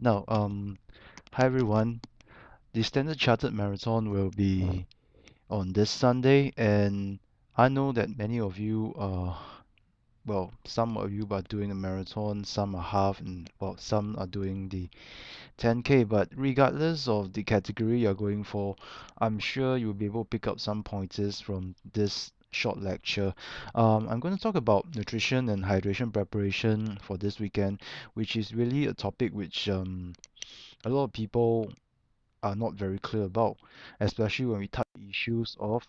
Now, hi everyone. The Standard Chartered Marathon will be on this Sunday, and I know that many of you well, some of you are doing the marathon, some are half, and well, some are doing the 10K. But regardless of the category you're going for, I'm sure you'll be able to pick up some pointers from this short lecture. I'm going to talk about nutrition and hydration preparation for this weekend, which is really a topic which a lot of people are not very clear about, especially when we touch issues of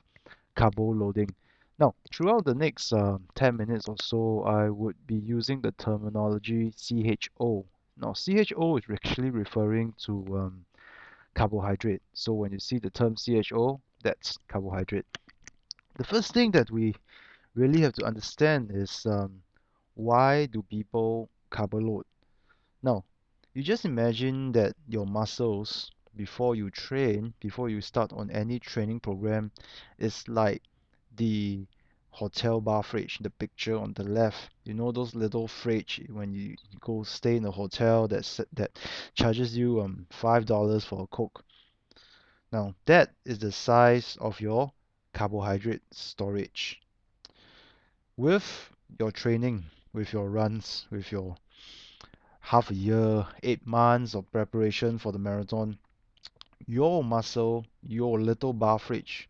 carbo loading. Now, throughout the next 10 minutes or so, I would be using the terminology CHO. Now, CHO is actually referring to carbohydrate. So when you see the term CHO, that's carbohydrate. The first thing that we really have to understand is why do people carbo load? Now, you just imagine that your muscles, before you train, before you start on any training program, is like the hotel bar fridge, the picture on the left. You know those little fridge when you go stay in a hotel that charges you $5 for a Coke. Now, that is the size of your carbohydrate storage. With your training, with your runs, with your half a year, 8 months of preparation for the marathon, your muscle, your little bar fridge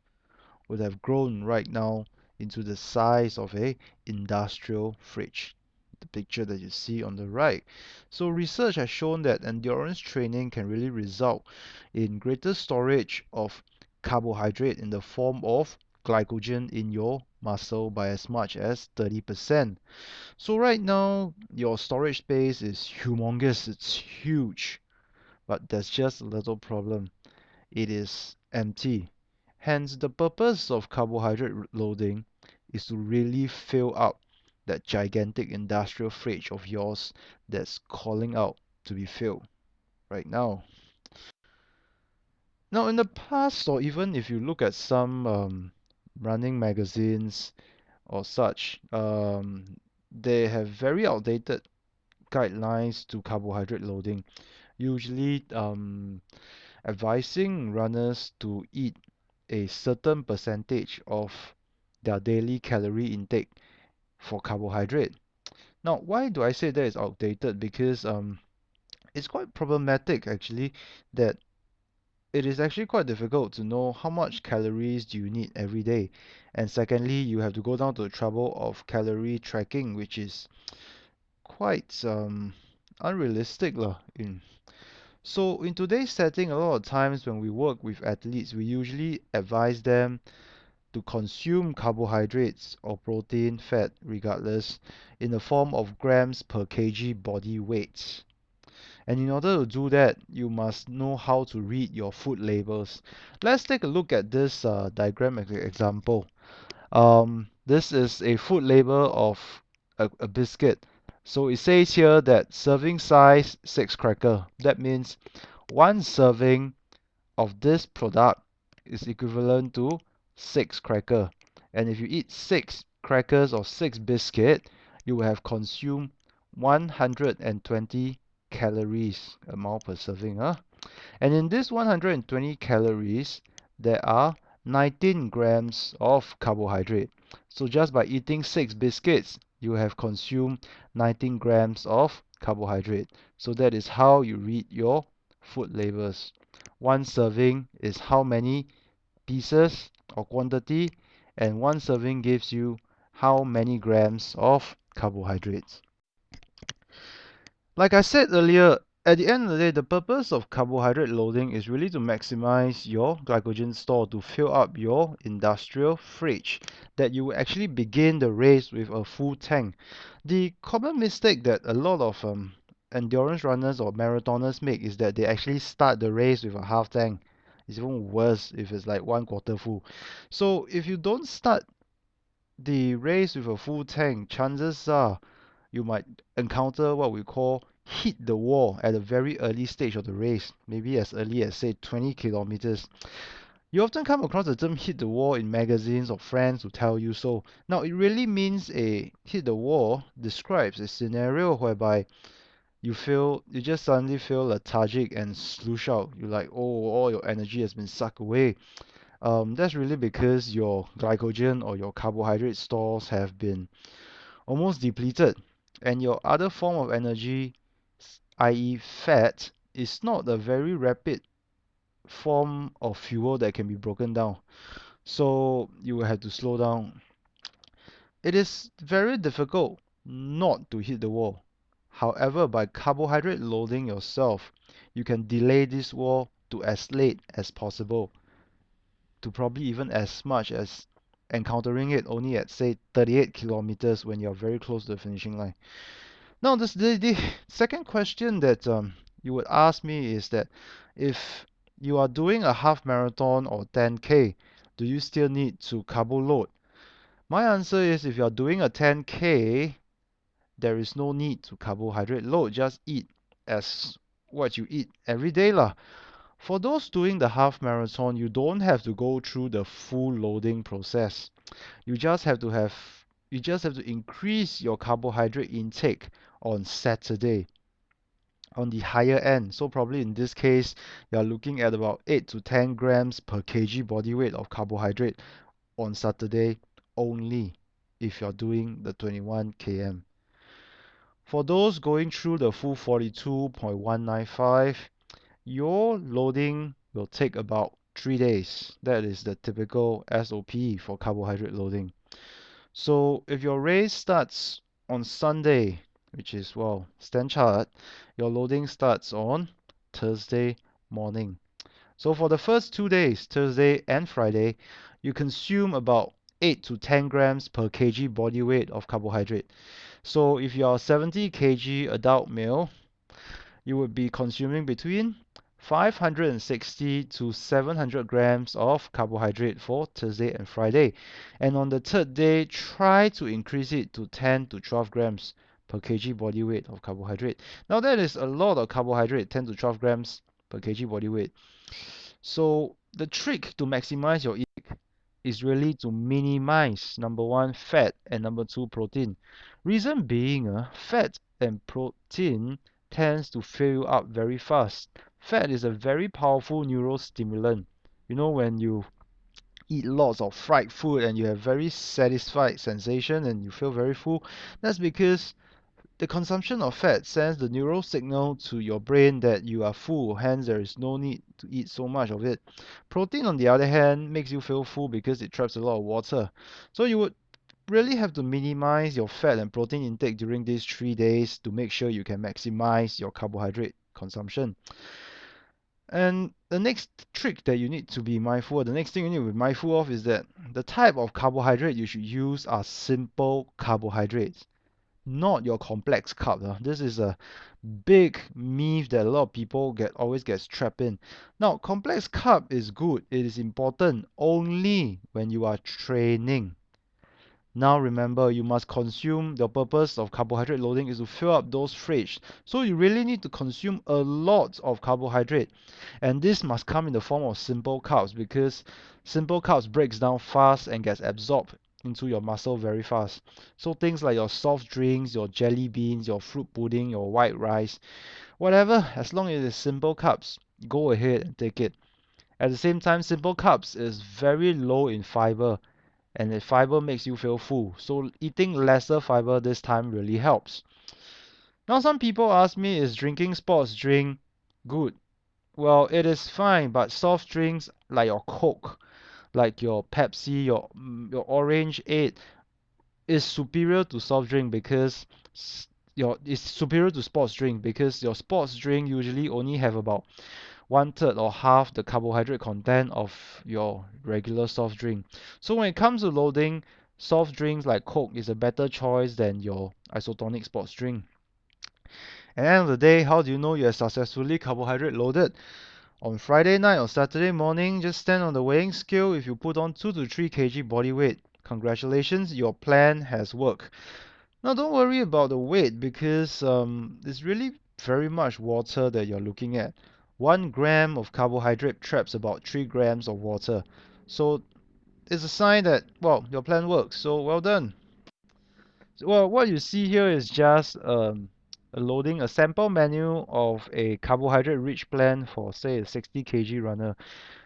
would have grown right now into the size of a industrial fridge. The picture that you see on the right. So research has shown that endurance training can really result in greater storage of carbohydrate in the form of glycogen in your muscle by as much as 30%. So right now, your storage space is humongous, it's huge, but there's just a little problem. It is empty. Hence, the purpose of carbohydrate loading is to really fill up that gigantic industrial fridge of yours that's calling out to be filled right now. Now, in the past, or even if you look at some running magazines or such, they have very outdated guidelines to carbohydrate loading, usually advising runners to eat a certain percentage of their daily calorie intake for carbohydrate. Now, why do I say that is outdated? Because it's quite problematic actually that it is actually quite difficult to know how much calories do you need every day. And secondly, you have to go down to the trouble of calorie tracking, which is quite unrealistic lah. So in today's setting, a lot of times when we work with athletes, we usually advise them to consume carbohydrates or protein, fat, regardless, in the form of grams per kg body weight. And in order to do that, you must know how to read your food labels. Let's take a look at this diagram example. This is a food label of a biscuit. So it says here that serving size 6 cracker. That means one serving of this product is equivalent to 6 cracker. And if you eat 6 crackers or 6 biscuit, you will have consumed 120 calories amount per serving. And in this 120 calories, there are 19 grams of carbohydrate. So just by eating 6 biscuits, you have consumed 19 grams of carbohydrate. So that is how you read your food labels. One serving is how many pieces or quantity, and one serving gives you how many grams of carbohydrates. Like I said earlier, at the end of the day, the purpose of carbohydrate loading is really to maximize your glycogen store to fill up your industrial fridge, that you will actually begin the race with a full tank. The common mistake that a lot of endurance runners or marathoners make is that they actually start the race with a half tank. It's even worse if it's like 1/4 full. So if you don't start the race with a full tank, chances are you might encounter what we call hit the wall at a very early stage of the race, maybe as early as say 20 kilometers. You often come across the term hit the wall in magazines or friends who tell you so. Now, it really means a hit the wall describes a scenario whereby you just suddenly feel lethargic and slush out. You're like, oh, all your energy has been sucked away. That's really because your glycogen or your carbohydrate stores have been almost depleted, and your other form of energy, i.e., fat, is not a very rapid form of fuel that can be broken down. So you will have to slow down. It is very difficult not to hit the wall. However, by carbohydrate loading yourself, you can delay this wall to as late as possible, to probably even as much as encountering it only at say 38 kilometers when you're very close to the finishing line. Now, the second question that you would ask me is that if you are doing a half marathon or 10K, do you still need to carbo load? My answer is if you are doing a 10K, there is no need to carbohydrate load. Just eat as what you eat every day lah. For those doing the half marathon, you don't have to go through the full loading process. You just have to have you just have to increase your carbohydrate intake on Saturday on the higher end. So probably in this case, you're looking at about 8 to 10 grams per kg body weight of carbohydrate on Saturday only if you're doing the 21 km. For those going through the full 42.195, your loading will take about 3 days. That is the typical SOP for carbohydrate loading. So if your race starts on Sunday, which is, well, Stanchart, your loading starts on Thursday morning. So for the first 2 days, Thursday and Friday, you consume about 8 to 10 grams per kg body weight of carbohydrate. So if you're a 70 kg adult male, you would be consuming between 560 to 700 grams of carbohydrate for Thursday and Friday. And on the third day, try to increase it to 10 to 12 grams per kg body weight of carbohydrate. Now that is a lot of carbohydrate, 10 to 12 grams per kg body weight. So the trick to maximize your intake is really to minimize number one, fat, and number two, protein. Reason being, fat and protein tends to fill you up very fast. Fat is a very powerful neurostimulant. You know, when you eat lots of fried food and you have very satisfied sensation and you feel very full, that's because the consumption of fat sends the neural signal to your brain that you are full, hence there is no need to eat so much of it. Protein, on the other hand, makes you feel full because it traps a lot of water. So you would really have to minimize your fat and protein intake during these 3 days to make sure you can maximize your carbohydrate consumption. And the next trick that you need to be mindful of, the next thing you need to be mindful of is that the type of carbohydrate you should use are simple carbohydrates, not your complex carb. This is a big myth that a lot of people always gets trapped in. Now, complex carb is good. It is important only when you are training. Now remember, you must consume, the purpose of carbohydrate loading is to fill up those fridge. So you really need to consume a lot of carbohydrate. And this must come in the form of simple carbs because simple carbs breaks down fast and gets absorbed into your muscle very fast. So things like your soft drinks, your jelly beans, your fruit pudding, your white rice, whatever, as long as it's simple carbs, go ahead and take it. At the same time, simple carbs is very low in fiber, and the fiber makes you feel full. So eating lesser fiber this time really helps. Now some people ask me, is drinking sports drink good? Well, it is fine, but soft drinks like your Coke, like your Pepsi, your Orange 8 is superior to soft drink because it's superior to sports drink because your sports drink usually only have about 1/3 or half the carbohydrate content of your regular soft drink. So when it comes to loading, soft drinks like Coke is a better choice than your isotonic sports drink. At the end of the day, how do you know you have successfully carbohydrate loaded? On Friday night or Saturday morning, just stand on the weighing scale. If you put on 2 to 3 kg body weight, congratulations, your plan has worked. Now don't worry about the weight because it's really very much water that you're looking at. 1 gram of carbohydrate traps about 3 grams of water. So it's a sign that, well, your plan works. So well done. So, well, what you see here is just loading a sample menu of a carbohydrate-rich plan for, say, a 60 kg runner.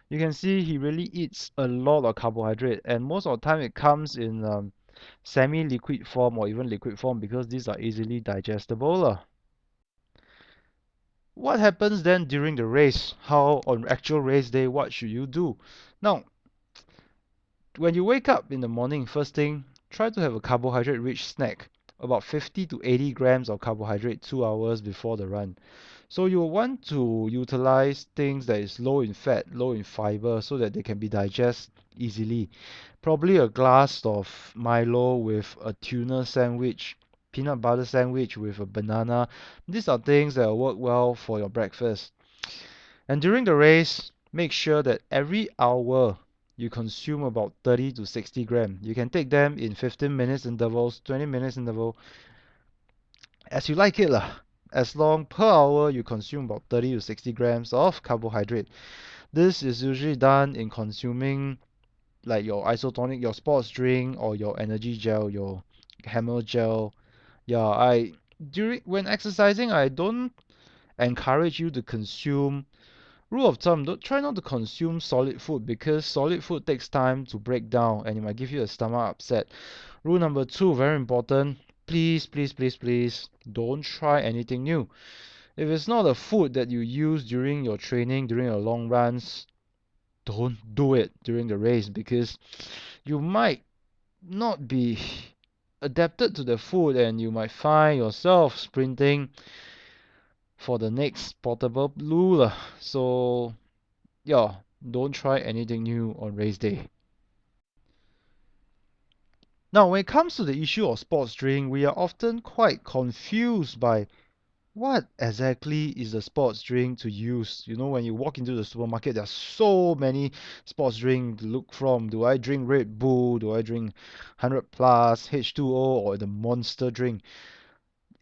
You can see he really eats a lot of carbohydrate, and most of the time it comes in semi-liquid form or even liquid form because these are easily digestible. What happens then during the race? How on actual race day, what should you do? Now, when you wake up in the morning, first thing, try to have a carbohydrate-rich snack, about 50 to 80 grams of carbohydrate 2 hours before the run. So you want to utilize things that is low in fat, low in fiber, so that they can be digested easily. Probably a glass of Milo with a tuna sandwich, peanut butter sandwich with a banana. These are things that will work well for your breakfast. And during the race, make sure that every hour you consume about 30 to 60 grams. You can take them in 15 minutes intervals, 20 minutes interval, as you like it lah. As long per hour you consume about 30 to 60 grams of carbohydrate. This is usually done in consuming like your isotonic, your sports drink, or your energy gel, your hammer gel. Yeah, when exercising, I don't encourage you to consume. Rule of thumb, don't try not to consume solid food because solid food takes time to break down and it might give you a stomach upset. Rule number two, very important. Please, please, please, please don't try anything new. If it's not a food that you use during your training, during your long runs, don't do it during the race because you might not be adapted to the food and you might find yourself sprinting for the next portable blue. So yeah, don't try anything new on race day. Now, when it comes to the issue of sports drink, we are often quite confused by what exactly is a sports drink to use. You know, when you walk into the supermarket, there are so many sports drinks to look from. Do I drink Red Bull? Do I drink 100 plus, H2O, or the Monster drink?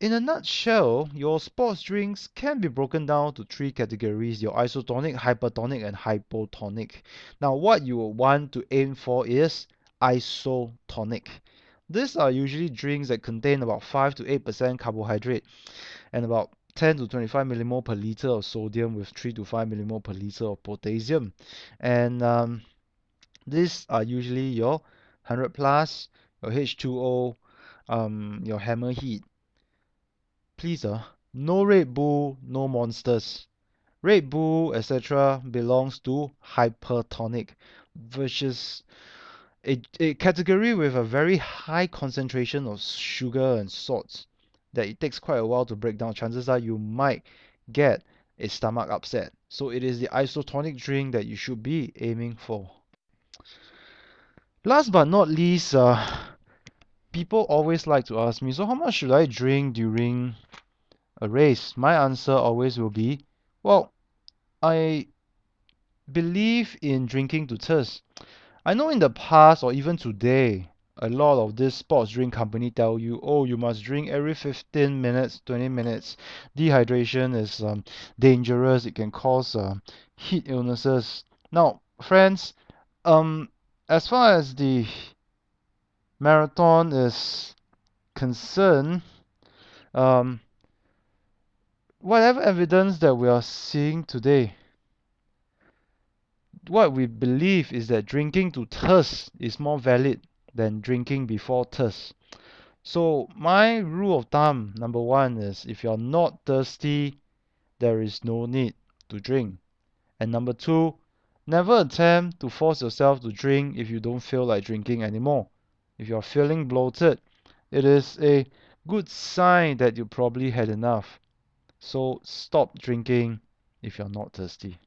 In a nutshell, your sports drinks can be broken down to three categories: your isotonic, hypertonic, and hypotonic. Now, what you will want to aim for is isotonic. These are usually drinks that contain about 5 to 8% carbohydrate and about 10 to 25 millimole per liter of sodium with 3 to 5 millimole per liter of potassium. And these are usually your 100 plus, your H2O, your Hammer Heat. Please, no Red Bull, no Monsters. Red Bull, etc., belongs to hypertonic, versus a category with a very high concentration of sugar and salts that it takes quite a while to break down. Chances are you might get a stomach upset. So it is the isotonic drink that you should be aiming for. Last but not least, people always like to ask me, so how much should I drink during a race? My answer always will be, well, I believe in drinking to thirst. I know in the past or even today, a lot of this sports drink company tell you, oh, you must drink every 15 minutes, 20 minutes. Dehydration is dangerous. It can cause heat illnesses. Now, friends, as far as the marathon is concerned, um, whatever evidence that we are seeing today, what we believe is that drinking to thirst is more valid than drinking before thirst. So my rule of thumb, number one, is if you're not thirsty, there is no need to drink. And number two, never attempt to force yourself to drink if you don't feel like drinking anymore. If you're feeling bloated, it is a good sign that you probably had enough. So stop drinking if you're not thirsty.